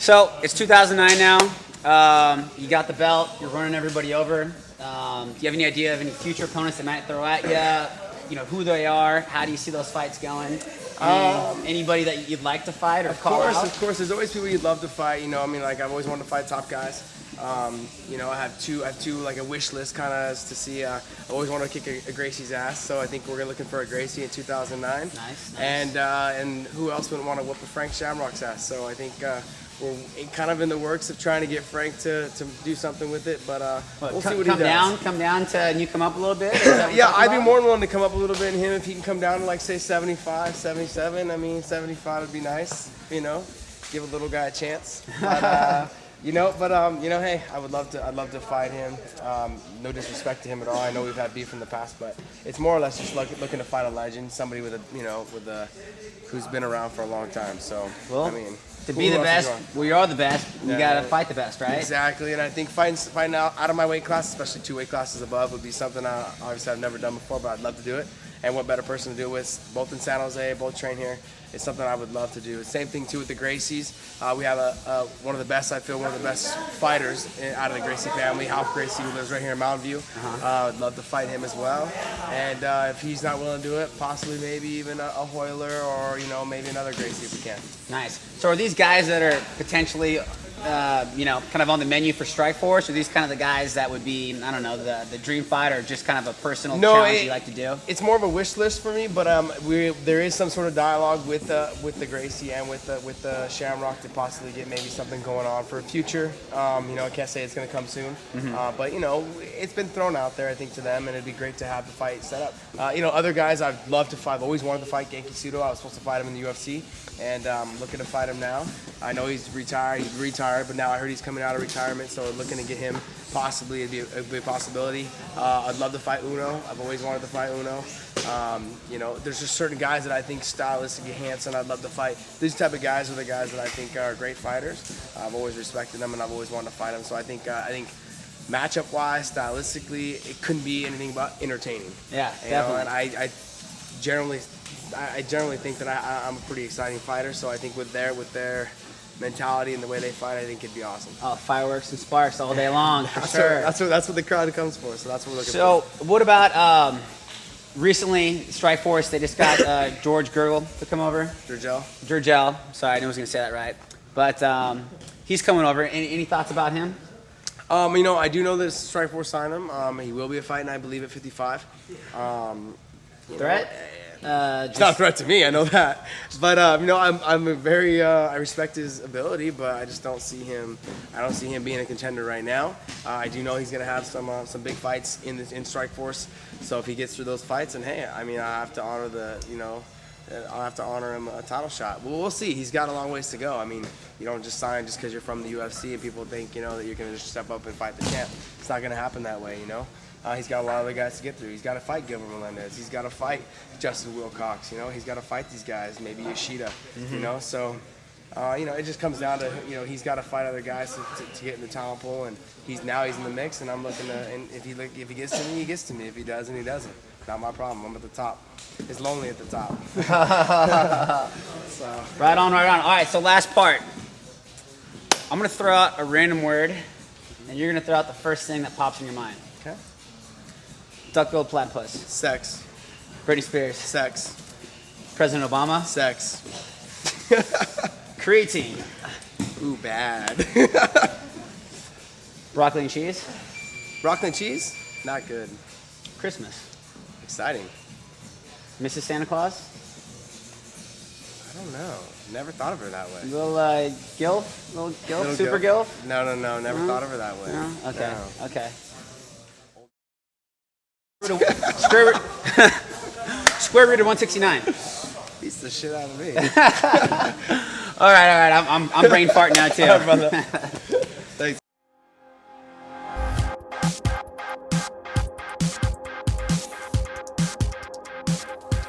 So it's 2009 now. You got the belt. You're running everybody over. Do you have any idea of any future opponents that might throw at you? You know who they are. How do you see those fights going? Anybody that you'd like to fight or call out? Of course. There's always people you'd love to fight. You know, I mean, like I've always wanted to fight top guys. You know, I have two like a wish list kind of to see. I always want to kick a Gracie's ass, so I think we're looking for a Gracie in 2009. Nice. And who else wouldn't want to whoop a Frank Shamrock's ass? So I think we're kind of in the works of trying to get Frank to do something with it, but we'll see what he does. Come down to, and you come up a little bit? Yeah, I'd be more than willing to come up a little bit, and him, if he can come down to like say 75, 77, I mean 75 would be nice, you know, give a little guy a chance. But, you know, hey, I'd love to fight him. No disrespect to him at all. I know we've had beef in the past, but it's more or less just looking to fight a legend, somebody with who's been around for a long time. So, well, I mean, to be the best, we are the best. You gotta fight the best, right? Exactly, and I think fighting out of my weight class, especially 2 weight classes above, would be something obviously I've never done before, but I'd love to do it. And what better person to do it with? Both in San Jose, both train here. It's something I would love to do. Same thing too with the Gracies. We have one of the best fighters out of the Gracie family, Half Gracie, who lives right here in Mountain View. I'd love to fight him as well. And if he's not willing to do it, possibly maybe even a Hoyler or maybe another Gracie if we can. Nice. So are these guys that are potentially kind of on the menu for Strikeforce? Are these kind of the guys that would be, I don't know, the dream fight, or just kind of a personal challenge you like to do? It's more of a wish list for me, but there is some sort of dialogue with the Gracie and with the Shamrock to possibly get maybe something going on for a future. I can't say it's going to come soon, but it's been thrown out there, I think, to them, and it'd be great to have the fight set up. Other guys I'd love to fight. I've always wanted to fight Genki Sudo. I was supposed to fight him in the UFC, and I'm looking to fight him now. I know he's retired, but now I heard he's coming out of retirement, so we're looking to get him possibly. It'd be a possibility. I'd love to fight Uno. I've always wanted to fight Uno. There's just certain guys that I think stylistically Hanson I'd love to fight. These type of guys are the guys that I think are great fighters. I've always respected them, and I've always wanted to fight them. So I think matchup-wise, stylistically, it couldn't be anything but entertaining. Yeah, definitely. And I generally think that I'm a pretty exciting fighter. So I think with their mentality and the way they fight, I think it'd be awesome. Oh, fireworks and sparks all day long, for sure. That's what the crowd comes for. So that's what we're looking for. So what about recently, Strikeforce? They just got George Gergel to come over. Gergel. Sorry, I was going to say that right. But he's coming over. Any thoughts about him? I do know that Strikeforce signed him. He will be a fight, I believe, at 55. Threat? It's not a threat to me, I know that. But I'm very I respect his ability, but I just don't see him. I don't see him being a contender right now. I do know he's gonna have some big fights in Strikeforce. So if he gets through those fights, and hey, I mean, I have to honor I'll have to honor him a title shot. Well, we'll see. He's got a long ways to go. I mean, you don't just sign just because you're from the UFC and people think that you're gonna just step up and fight the champ. It's not gonna happen that way, He's got a lot of other guys to get through. He's got to fight Gilbert Melendez. He's got to fight Justin Wilcox. He's got to fight these guys. Maybe Yoshida. So, it just comes down to he's got to fight other guys to get in the talent pool, and he's in the mix. And I'm looking to, and if he gets to me, he gets to me. If he doesn't, he doesn't. Not my problem. I'm at the top. It's lonely at the top. So. Right on. All right. So last part. I'm gonna throw out a random word, and you're gonna throw out the first thing that pops in your mind. Okay. Duck-billed platypus. Sex. Britney Spears. Sex. President Obama. Sex. Creatine. Ooh, bad. Broccoli and cheese. Broccoli and cheese? Not good. Christmas. Exciting. Mrs. Santa Claus. I don't know. Never thought of her that way. Little gilf? Super gilf? No. Never thought of her that way. No? Okay. No. Okay. Square root of 169. Beats the shit out of me. All right. I'm brain farting now too. All right, brother.